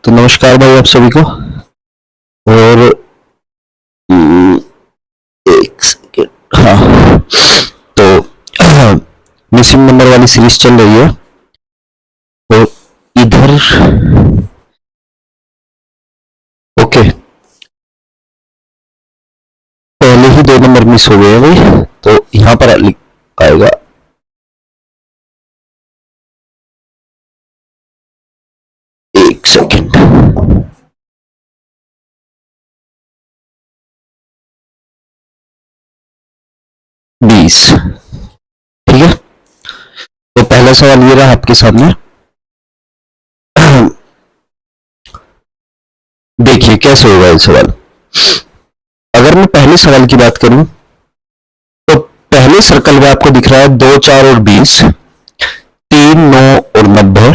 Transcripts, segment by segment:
तो नमस्कार भाई आप सभी को। और एक सेकेंड, हाँ, तो मिसिंग नंबर वाली सीरीज चल रही है। तो इधर ओके, पहले ही 2 नंबर मिस हो गए हैं भाई, तो यहां पर आएगा एक सेकेंड, बीस। ठीक है, तो पहला सवाल ये रहा आपके सामने। देखिए कैसे होगा ये सवाल। अगर मैं पहले सवाल की बात करूं तो पहले सर्कल में आपको दिख रहा है 2, 4 और 20, 3, 9 और 90,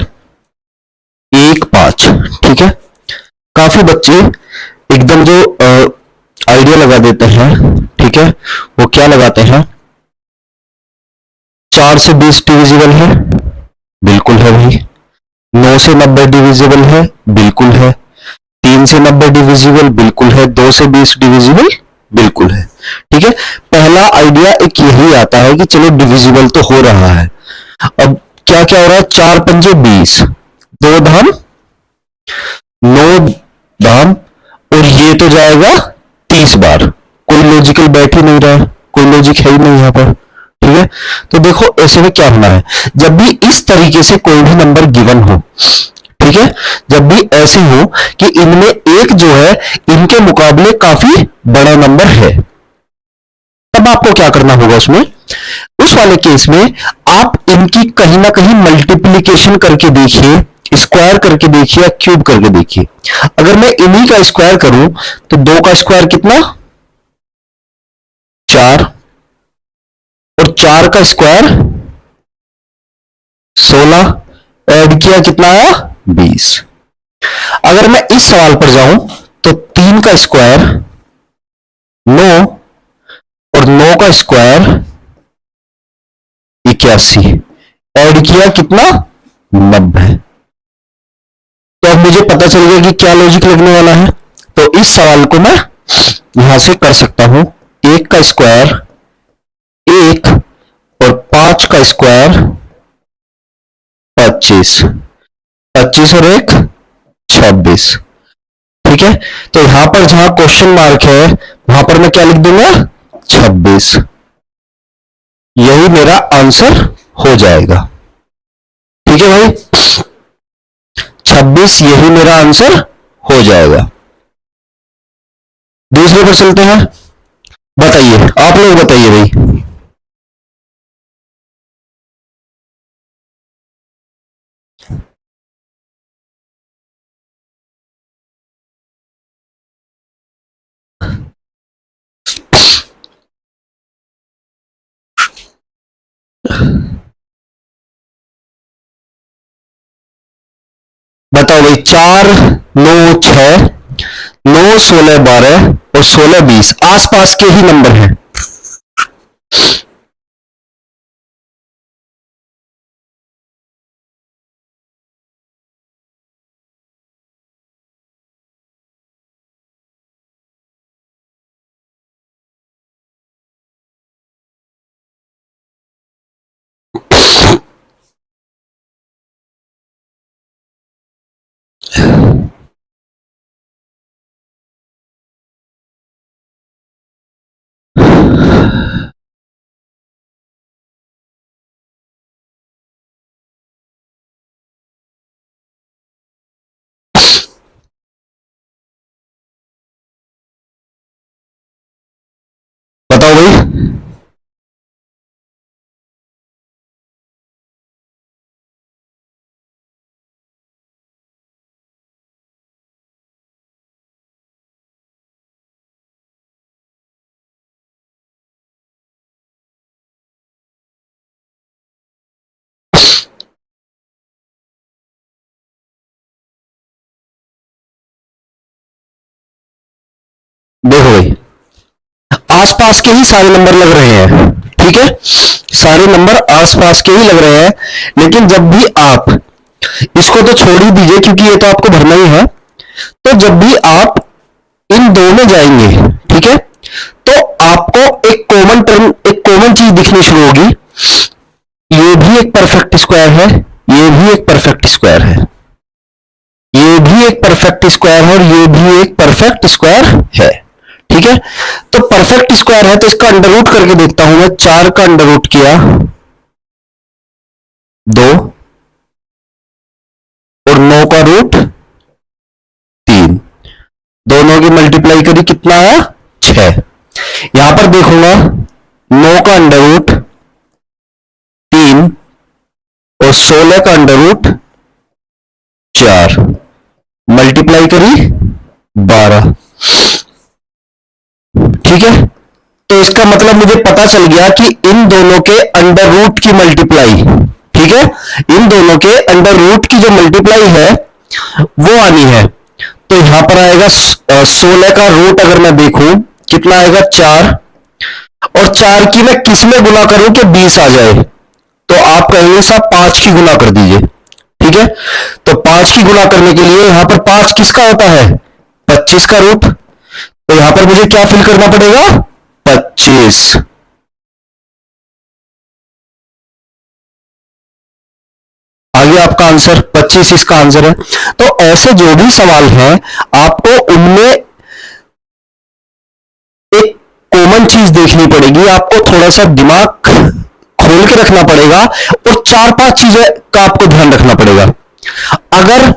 1, 5। ठीक है, काफी बच्चे एकदम जो आइडिया लगा देते हैं, ठीक है, वो क्या लगाते हैं, 4 से 20 डिविजिबल है, बिल्कुल है भाई। 9 से 90 डिविजिबल है, बिल्कुल है। 3 से 90 डिविजिबल, बिल्कुल है। 2 से 20 डिविजिबल, बिल्कुल है। ठीक है, पहला आइडिया एक यही आता है कि चलो डिविजिबल तो हो रहा है। अब क्या क्या हो रहा है, 4 पंजे 20, 2 धाम 9 धाम, और ये तो जाएगा 30 बार। कोई लॉजिकल बैठ ही नहीं रहा है, कोई लॉजिक है ही नहीं यहां पर। ठीक है, तो देखो ऐसे में क्या होना है, जब भी इस तरीके से कोई भी नंबर गिवन हो, ठीक है, जब भी ऐसे हो कि इनमें एक जो है इनके मुकाबले काफी बड़ा नंबर है, तब आपको क्या करना होगा उसमें, उस वाले केस में आप इनकी कहीं ना कहीं मल्टीप्लीकेशन करके देखिए, स्क्वायर करके देखिए या क्यूब करके देखिए। अगर मैं इन्हीं का स्क्वायर करूं तो 2 का स्क्वायर कितना, 4, और 4 का स्क्वायर 16, ऐड किया कितना आया, 20। अगर मैं इस सवाल पर जाऊं तो 3 का स्क्वायर 9 और 9 का स्क्वायर 81, ऐड किया कितना, 90। तो अब मुझे पता चल गया कि क्या लॉजिक लगने वाला है। तो इस सवाल को मैं यहां से कर सकता हूं, 1 का स्क्वायर 1 और 5 का स्क्वायर 25, 25 और 1 26। ठीक है, तो यहां पर जहां क्वेश्चन मार्क है वहां पर मैं क्या लिख दूंगा, 26। यही मेरा आंसर हो जाएगा। ठीक है भाई, 26 यही मेरा आंसर हो जाएगा। दूसरे पर चलते हैं, बताइए आप लोग, बताइए भाई। बताओ भाई, 4, 9, 6, 9, 16, 12 और 16, 20 आसपास के ही नंबर हैं। बताओ भाई, देखो भाई, आसपास के ही सारे नंबर लग रहे हैं। ठीक है, सारे नंबर आसपास के ही लग रहे हैं, लेकिन जब भी आप इसको तो छोड़ ही दीजिए क्योंकि ये तो आपको भरना ही है। तो जब भी आप इन दो में जाएंगे, ठीक है, तो आपको एक कॉमन टर्म, एक कॉमन चीज दिखनी शुरू होगी। ये भी एक परफेक्ट स्क्वायर है, ये भी एक परफेक्ट स्क्वायर है, ये भी एक परफेक्ट स्क्वायर है और ये भी एक परफेक्ट स्क्वायर है, ठीक है। तो परफेक्ट स्क्वायर है तो इसका अंडर रूट करके देखता हूं मैं। 4 का अंडर रूट किया 2 और 9 का रूट 3, दोनों की मल्टीप्लाई करी, कितना आया 6। यहां पर देखूंगा 9 का अंडर रूट 3 और 16 का अंडर रूट 4, मल्टीप्लाई करी 12, ठीक है। तो इसका मतलब मुझे पता चल गया कि इन दोनों के अंडर रूट की मल्टीप्लाई, ठीक है, इन दोनों के अंडर रूट की जो मल्टीप्लाई है वो आनी है। तो यहां पर आएगा 16 का रूट अगर मैं देखूं कितना आएगा 4, और 4 की मैं किस में गुना करूं कि 20 आ जाए, तो आप कहेंगे साहब 5 की गुना कर दीजिए, ठीक है। तो 5 की गुना करने के लिए यहां पर 5 किसका होता है 25 का रूट, तो यहां पर मुझे क्या फिल करना पड़ेगा 25। आगे आपका आंसर 25 इसका आंसर है। तो ऐसे जो भी सवाल हैं आपको उनमें एक कॉमन चीज देखनी पड़ेगी, आपको थोड़ा सा दिमाग खोल के रखना पड़ेगा और 4-5 चीजें का आपको ध्यान रखना पड़ेगा। अगर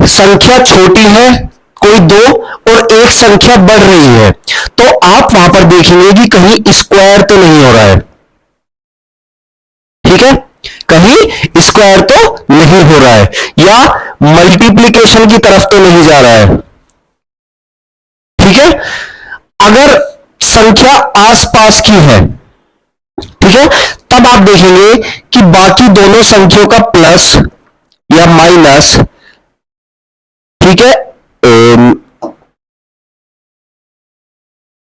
संख्या छोटी है कोई 2 और एक संख्या बढ़ रही है तो आप वहां पर देखेंगे कि कहीं स्क्वायर तो नहीं हो रहा है, ठीक है, कहीं स्क्वायर तो नहीं हो रहा है या मल्टीप्लिकेशन की तरफ तो नहीं जा रहा है, ठीक है। अगर संख्या आसपास की है, ठीक है, तब आप देखेंगे कि बाकी दोनों संख्याओं का प्लस या माइनस, ठीक है,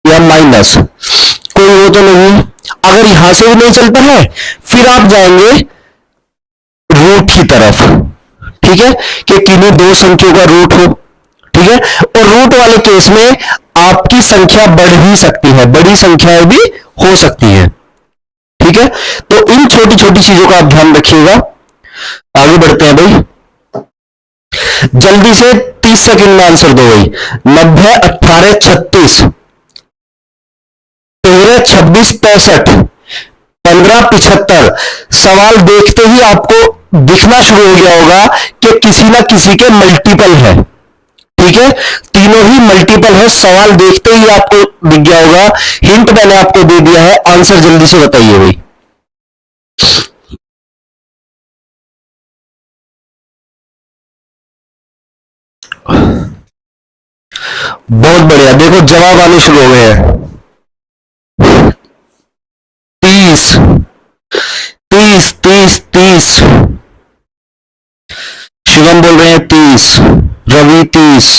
या माइनस कोई वो तो नहीं। अगर यहां से भी नहीं चलता है फिर आप जाएंगे रूट की तरफ, ठीक है, कि किन्हीं दो संख्याओं का रूट हो, ठीक है, और रूट वाले केस में आपकी संख्या बढ़ भी सकती है, बड़ी संख्याएं भी हो सकती है, ठीक है। तो इन छोटी छोटी चीजों का आप ध्यान रखिएगा। आगे बढ़ते हैं भाई, जल्दी से 30 सेकंड में आंसर दो भाई। 90, 18, 36, 13, 26, 65, 15, 75। सवाल देखते ही आपको दिखना शुरू हो गया होगा कि किसी ना किसी के मल्टीपल है, ठीक है, तीनों ही मल्टीपल है। सवाल देखते ही आपको दिख गया होगा, हिंट मैंने आपको दे दिया है। आंसर जल्दी से बताइए भाई। बहुत बढ़िया, देखो जवाब आने शुरू हो गए हैं। 30, 30, 30, 30। शिवम बोल रहे हैं 30, रवि 30,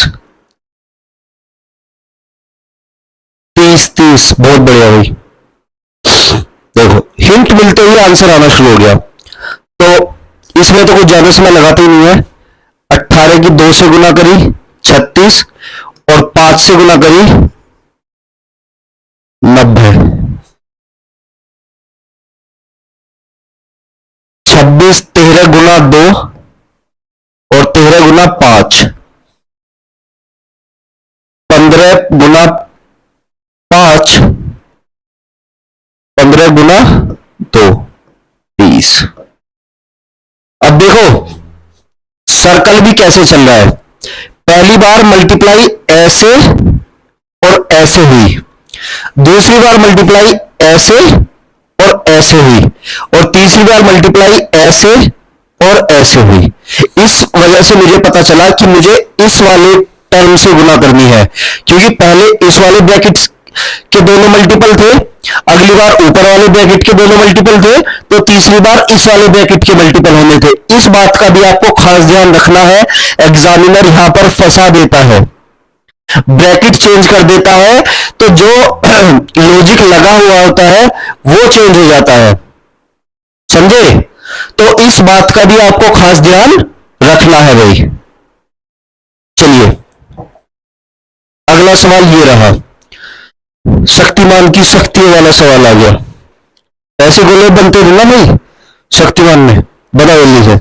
30, 30। बहुत बढ़िया भाई, देखो हिंट मिलते ही आंसर आना शुरू हो गया। तो इसमें तो कुछ ज्यादा समय लगाते ही नहीं है। 18 की 2 से गुना करी 36 और 5 से गुना करी 90, 26 13 गुना 2 और 13 गुना 5, 15 गुना 5, 15 गुना 2, 30। अब देखो सर्कल भी कैसे चल रहा है। पहली बार मल्टीप्लाई ऐसे और ऐसे हुई, दूसरी बार मल्टीप्लाई ऐसे और ऐसे हुई, और तीसरी बार मल्टीप्लाई ऐसे और ऐसे हुई। इस वजह से मुझे पता चला कि मुझे इस वाले टर्म से गुना करनी है, क्योंकि पहले इस वाले ब्रैकेट के दोनों मल्टीपल थे, अगली बार ऊपर वाले ब्रैकेट के दोनों मल्टीपल थे, तो तीसरी बार इस वाले ब्रैकेट के मल्टीपल होने थे। इस बात का भी आपको खास ध्यान रखना है, एग्जामिनर यहां पर फंसा देता है, ब्रैकेट चेंज कर देता है, तो जो लॉजिक लगा हुआ होता है वो चेंज हो जाता है, समझे। तो इस बात का भी आपको खास ध्यान रखना है भाई। चलिए अगला सवाल ये रहा, शक्तिमान की शक्ति वाला सवाल आ गया। ऐसे गोले बनते थे ना भाई शक्तिमान में, बड़ा जल्दी से।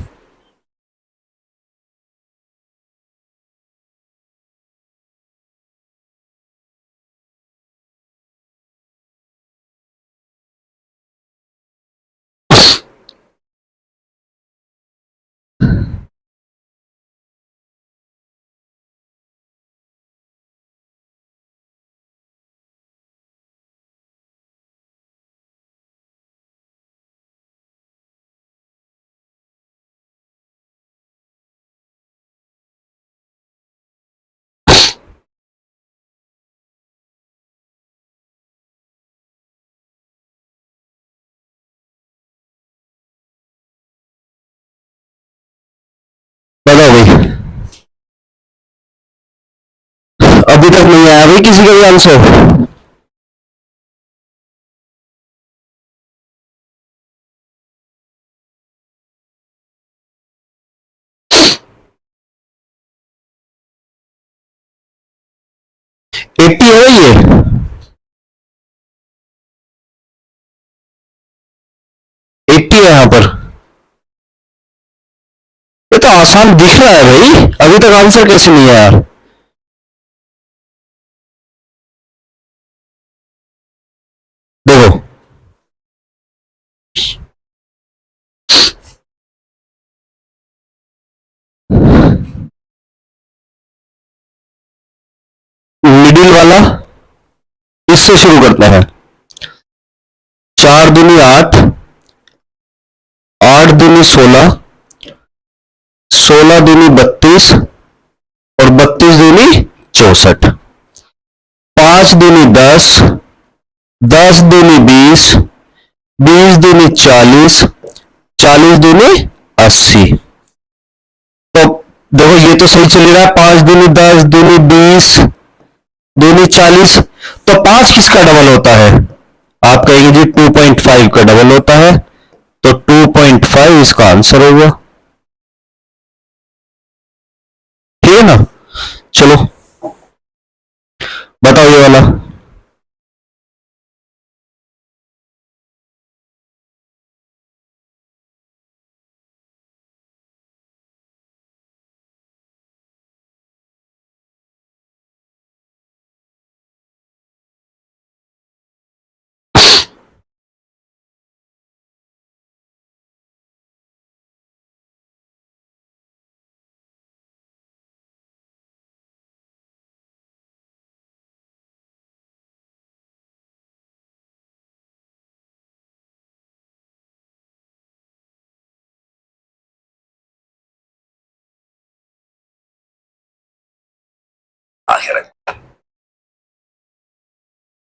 बताओ भाई, अभी तक नहीं आया भाई किसी का भी आंसर? एट्टी है ये? एट्टी है यहां पर? ये तो आसान दिख रहा है भाई, अभी तक आंसर कैसे नहीं है यार? देखो, मिडिल वाला, इससे शुरू करते हैं। 4 दूनी 8, 8 दूनी 16, 16 दूनी 32 और 32 दूनी 64। 5 दूनी 10, 10 दूनी 20, 20 दूनी 40, 40 दूनी 80। तो देखो ये तो सही चल रहा है, 5 दूनी 10, दूनी 20, दूनी 40। तो 5 किसका डबल होता है? आप कहेंगे जी 2.5 का डबल होता है, तो 2.5 इसका आंसर होगा। ठीक है ना? चलो बताओ ये वाला।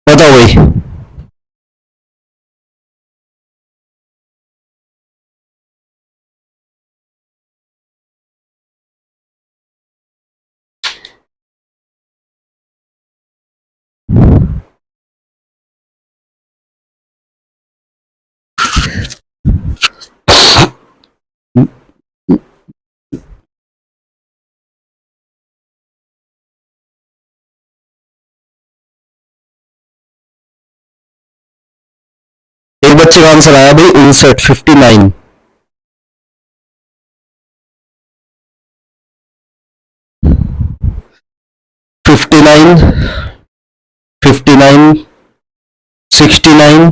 बताओ भाई। एक बच्चे का आंसर आया भाई 59, 59। 59, 59, 69,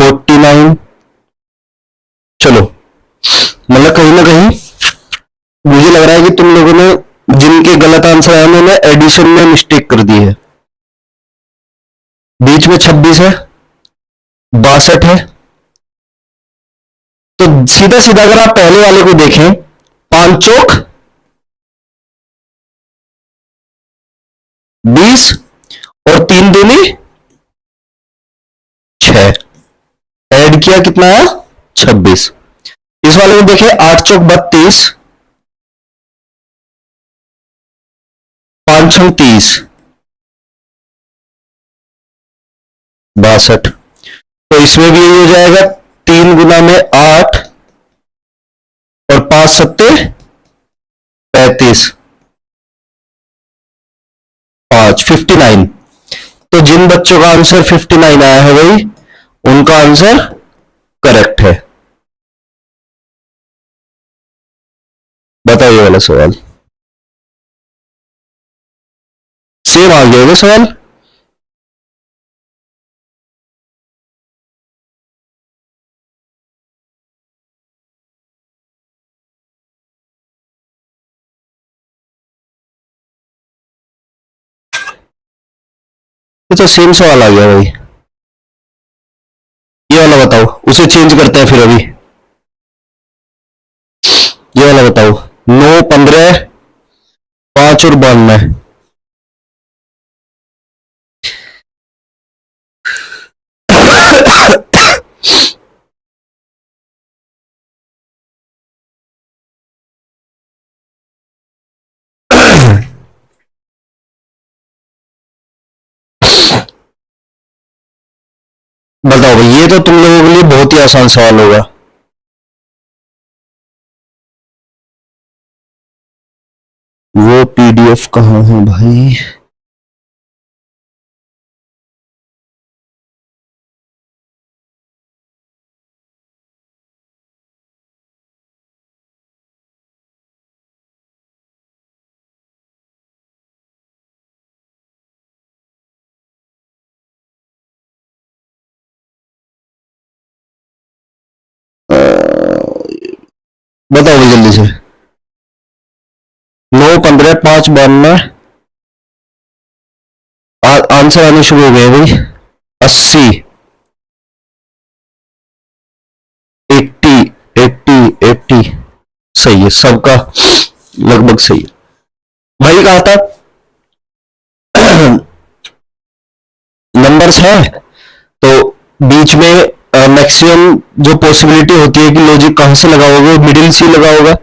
49। चलो, मतलब कहीं ना कहीं मुझे लग रहा है कि तुम लोगों ने, जिनके गलत आंसर आए उन्होंने एडिशन में मिस्टेक कर दी है। बीच में 26 है, 62 है। तो सीधा सीधा अगर आप पहले वाले को देखें, 5 चौक 20 और 3 दूनी 6, ऐड किया कितना आया? 26। इस वाले में देखें, 8 चौक 32, 5 छंग 30, 62। तो इसमें भी यही हो जाएगा, 3 गुना में 8 और 5 सत्ते 35, 5 59। तो जिन बच्चों का आंसर 59 आया है भाई, उनका आंसर करेक्ट है। बताइए वाला सवाल सेम आ गया सवाल। ये तो सेम सवाल आ गया भाई। ये वाला बताओ, उसे चेंज करते हैं फिर अभी। ये वाला बताओ, 9 15 5 और 92। बताओ भाई, ये तो तुम लोगों के लिए बहुत ही आसान सवाल होगा। वो पीडीएफ कहाँ है भाई? बताओ भाई जल्दी से। 9 15 5 92। आंसर आने शुरू हो गए भाई। 80 80 80 80 सही है सबका, लगभग सही है। भाई कहा था नंबर्स है तो बीच में मैक्सिमम जो पॉसिबिलिटी होती है कि लॉजिक कहां से लगाओगे, मिडिल से लगाओगे।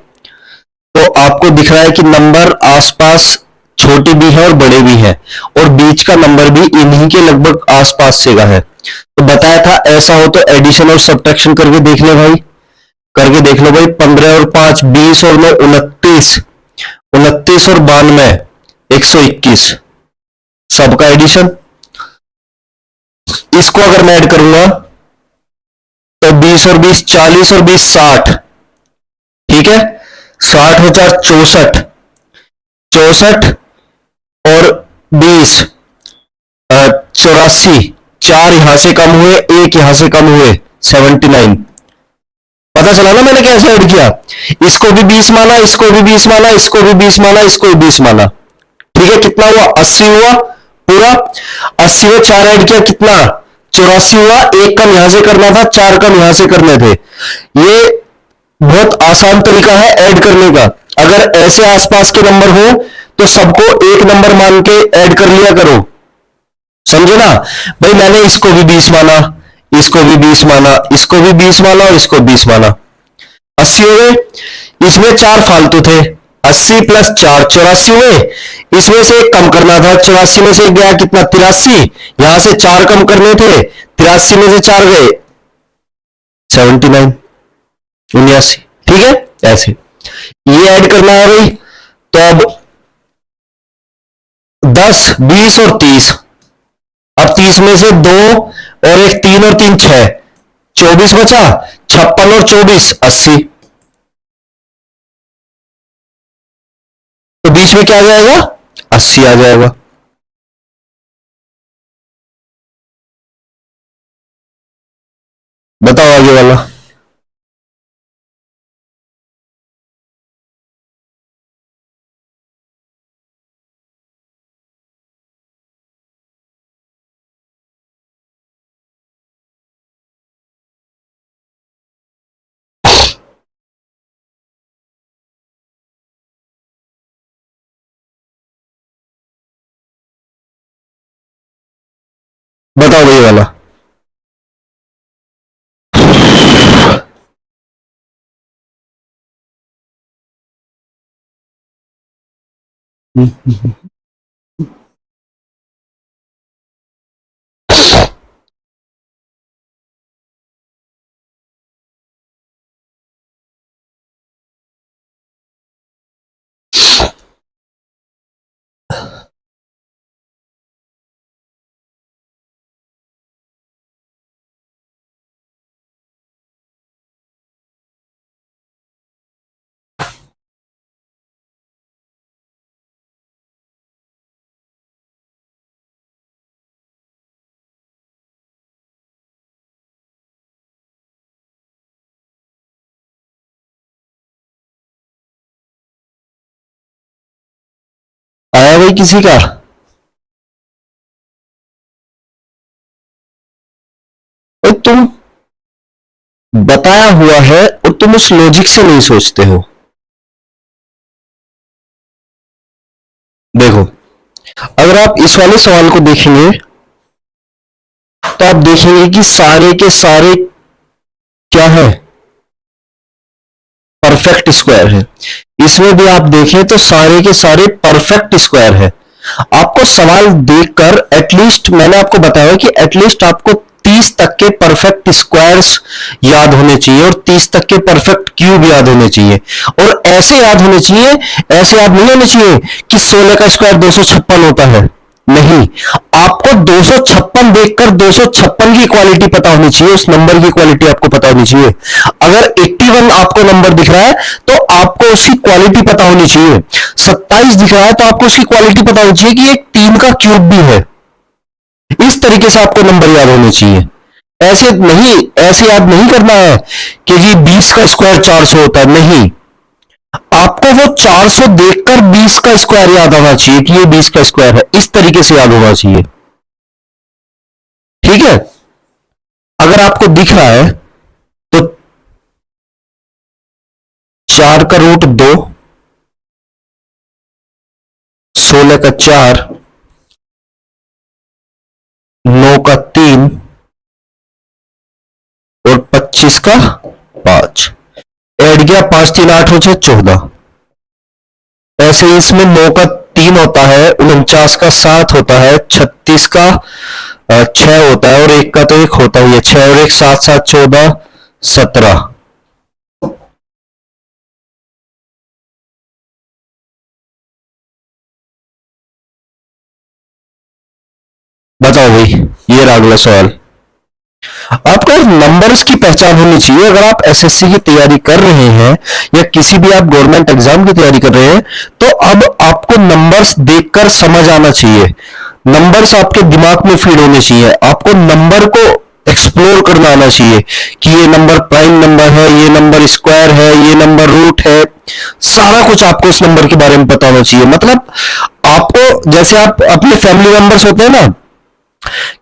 तो आपको दिख रहा है कि नंबर आसपास छोटे भी है और बड़े भी है, और बीच का नंबर भी इन्हीं के लगभग आसपास से का है। तो बताया था ऐसा हो तो एडिशन और सब्ट्रैक्शन करके देख ले भाई। करके देख लो भाई, 15 और 5 20 और 9 29। 29 और 92 121। सबका एडिशन। इसको अगर मैं ऐड करूंगा तो 20 और 20 40 और 20 60। ठीक है, 60 हो 4 64। 64 और 20 84। 4 यहां से कम हुए, एक यहां से कम हुए, 79। पता चला ना मैंने कैसे ऐड किया? इसको भी 20 माना, इसको भी 20 माना, इसको भी 20 माना, इसको भी 20 माना। ठीक है, कितना हुआ? 80 हुआ पूरा। 80 में 4 ऐड किया, कितना? 84 हुआ। एक कम यहां से करना था, 4 कम यहां से करने थे। ये बहुत आसान तरीका है ऐड करने का। अगर ऐसे आसपास के नंबर हो तो सबको एक नंबर मान के ऐड कर लिया करो, समझे ना? भाई मैंने इसको भी 20 माना, इसको भी 20 माना, इसको भी 20 माना और इसको 20 माना। 80 हो गए। इसमें 4 फालतू थे, 80 प्लस 4 84 हुए। इसमें से एक कम करना था, 84 में से गया कितना? 83। यहां से 4 कम करने थे, 83 में से 4 गए 79 79। ठीक है, ऐसे ये ऐड करना है भाई। तो अब 10 20 और 30। अब 30 में से 2 और एक 3 और 3 6, 24 बचा। 56 और 24 80। तो बीच में क्या आ जाएगा? 80 आ जाएगा। बताओ आगे वाला। बताओ ये वाला। भाई किसी का? और तुम बताया हुआ है और तुम उस लॉजिक से नहीं सोचते हो। देखो, अगर आप इस वाले सवाल को देखेंगे तो आप देखेंगे कि सारे के सारे क्या है, परफेक्ट स्क्वायर है। इसमें भी आप देखें तो सारे के सारे परफेक्ट स्क्वायर है। आपको सवाल देखकर एटलीस्ट, मैंने आपको बताया कि एटलीस्ट आपको 30 तक के परफेक्ट स्क्वायर्स याद होने चाहिए और 30 तक के परफेक्ट क्यूब याद होने चाहिए, और ऐसे याद होने चाहिए, ऐसे याद नहीं होने चाहिए कि 16 का स्क्वायर 256 होता है। नहीं, आपको 256 देखकर 256 की क्वालिटी पता होनी चाहिए, उस नंबर की क्वालिटी आपको पता होनी चाहिए। अगर 81 आपको नंबर दिख रहा है तो आपको उसकी क्वालिटी पता होनी चाहिए। 27 दिख रहा है तो आपको उसकी क्वालिटी पता होनी चाहिए कि एक 3 का क्यूब भी है। इस तरीके से आपको नंबर याद होने चाहिए। ऐसे नहीं, ऐसे याद नहीं करना है कि जी 20 का स्क्वायर 400 होता है, नहीं, आपको वो 400 देखकर 20 का स्क्वायर याद आना चाहिए कि ये 20 का स्क्वायर है, इस तरीके से याद होना चाहिए। ठीक है, अगर आपको दिख रहा है तो 4 का रूट 2, 16 का 4, 9 का 3 और 25 का 5 ऐड गया, 5 3 8 हो जाए 14। ऐसे ही इसमें 9 का 3 होता है, 49 का 7 होता है, 36 का 6 होता है और 1 का तो 1 होता ही है। 6 और 1 7 7 14 17। बताओ भाई, ये रहा अगला सवाल। आपको नंबर्स की पहचान होनी चाहिए। अगर आप एसएससी की तैयारी कर रहे हैं या किसी भी आप गवर्नमेंट एग्जाम की तैयारी कर रहे हैं तो अब आपको नंबर्स देखकर समझ आना चाहिए, नंबर्स आपके दिमाग में फीड होने चाहिए, आपको नंबर को एक्सप्लोर करना आना चाहिए कि ये नंबर प्राइम नंबर है, ये नंबर स्क्वायर है, ये नंबर रूट है। सारा कुछ आपको उस नंबर के बारे में पता होना चाहिए। मतलब आपको, जैसे आप अपने फैमिली मेंबर्स होते हैं ना,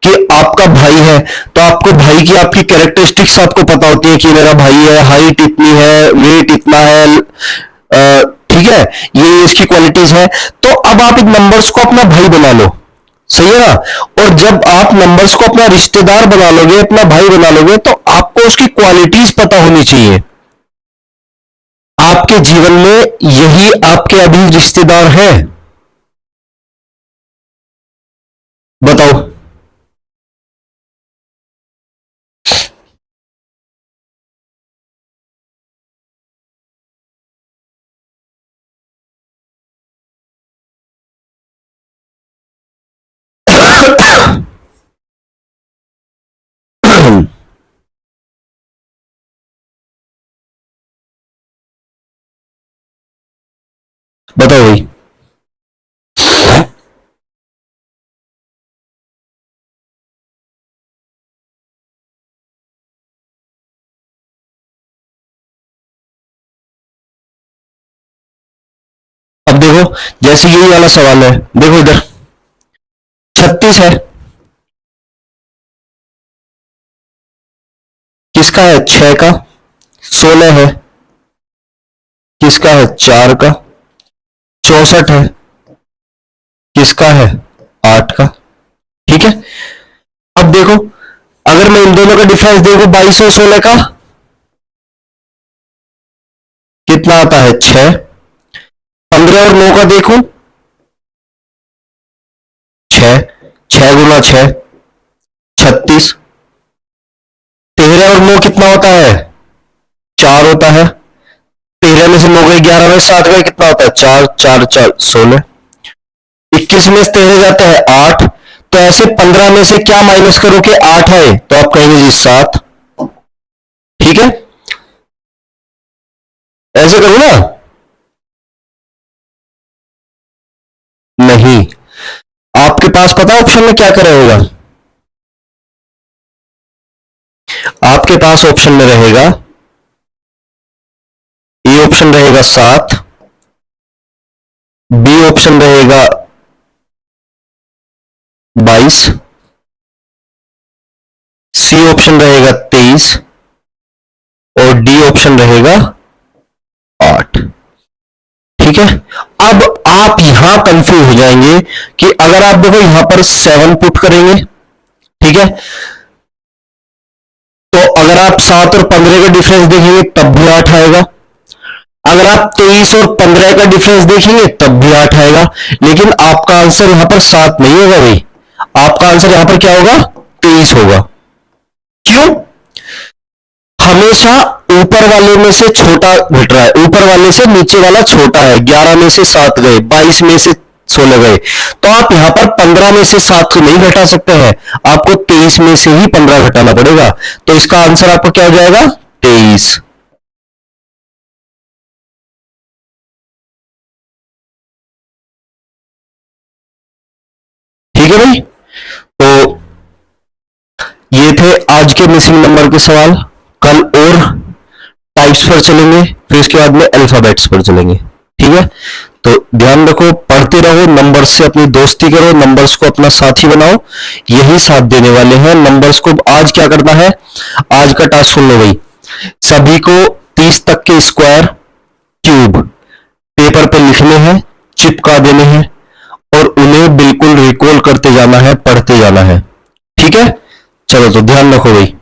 कि आपका भाई है तो आपको भाई की आपकी कैरेक्टरिस्टिक्स आपको पता होती है कि मेरा भाई है, हाइट इतनी है, वेट इतना है, ठीक है, ये इसकी क्वालिटीज है। तो अब आप इन नंबर्स को अपना भाई बना लो, सही है ना। और जब आप नंबर्स को अपना रिश्तेदार बना लोगे, अपना भाई बना लोगे, तो आपको उसकी क्वालिटीज पता होनी चाहिए। आपके जीवन में यही आपके अभी रिश्तेदार है, बताओ। बताओ भाई। अब देखो, जैसे यही वाला सवाल है, देखो इधर 36 है, किसका है 6 का, 16 है, किसका है 4 का, 64 है, किसका है 8 का। ठीक है, अब देखो, अगर मैं इन दोनों का डिफरेंस देखूं 22 और 16 का, कितना आता है 6। 15 और 9 का देखूं, 6, 6 गुना 6 36। 13 और 9 कितना होता है 4 होता है। 13 में से 9 गए, 11 में 7 गए, कितना होता है 4 4 4 16। 21 में से 13 जाता है 8। तो ऐसे 15 में से क्या माइनस करो कि 8 आए, तो आप कहेंगे जी 7। ठीक है, ऐसे करो ना। नहीं, आपके पास पता ऑप्शन में क्या करा होगा, आपके पास ऑप्शन में रहेगा, ए ऑप्शन रहेगा 7, बी ऑप्शन रहेगा 22, सी ऑप्शन रहेगा 23 और डी ऑप्शन रहेगा 8। ठीक है, अब आप यहां कंफ्यूज हो जाएंगे कि अगर आप देखो यहां पर 7 पुट करेंगे, ठीक है, तो अगर आप 7 और 15 का डिफरेंस देखेंगे तब भी 8 आएगा। अगर आप 23 और 15 का डिफरेंस देखेंगे तब भी 8 आएगा। लेकिन आपका आंसर यहां पर 7 नहीं होगा भाई, आपका आंसर यहां पर क्या होगा, 23 होगा। क्यों? हमेशा ऊपर वाले में से छोटा घट रहा है, ऊपर वाले से नीचे वाला छोटा है। 11 में से 7 गए, 22 में से 16 गए, तो आप यहां पर 15 में से 7 को नहीं घटा सकते हैं, आपको 23 में से ही 15 घटाना पड़ेगा। तो इसका आंसर आपका क्या हो जाएगा, 23। ठीक है भाई, तो ये थे आज के मिसिंग नंबर के सवाल। कल और टाइप्स पर चलेंगे, फिर इसके बाद में अल्फाबेट्स पर चलेंगे। ठीक है, तो ध्यान रखो, पढ़ते रहो, नंबर्स से अपनी दोस्ती करो, नंबर्स को अपना साथी बनाओ, यही साथ देने वाले हैं। नंबर्स को आज क्या करना है, आज का टास्क सुन लो भाई, सभी को 30 तक के स्क्वायर क्यूब पेपर पे लिखने हैं, चिपका देने हैं और उन्हें बिल्कुल रिकॉल करते जाना है, पढ़ते जाना है। ठीक है, चलो तो ध्यान रखो भाई।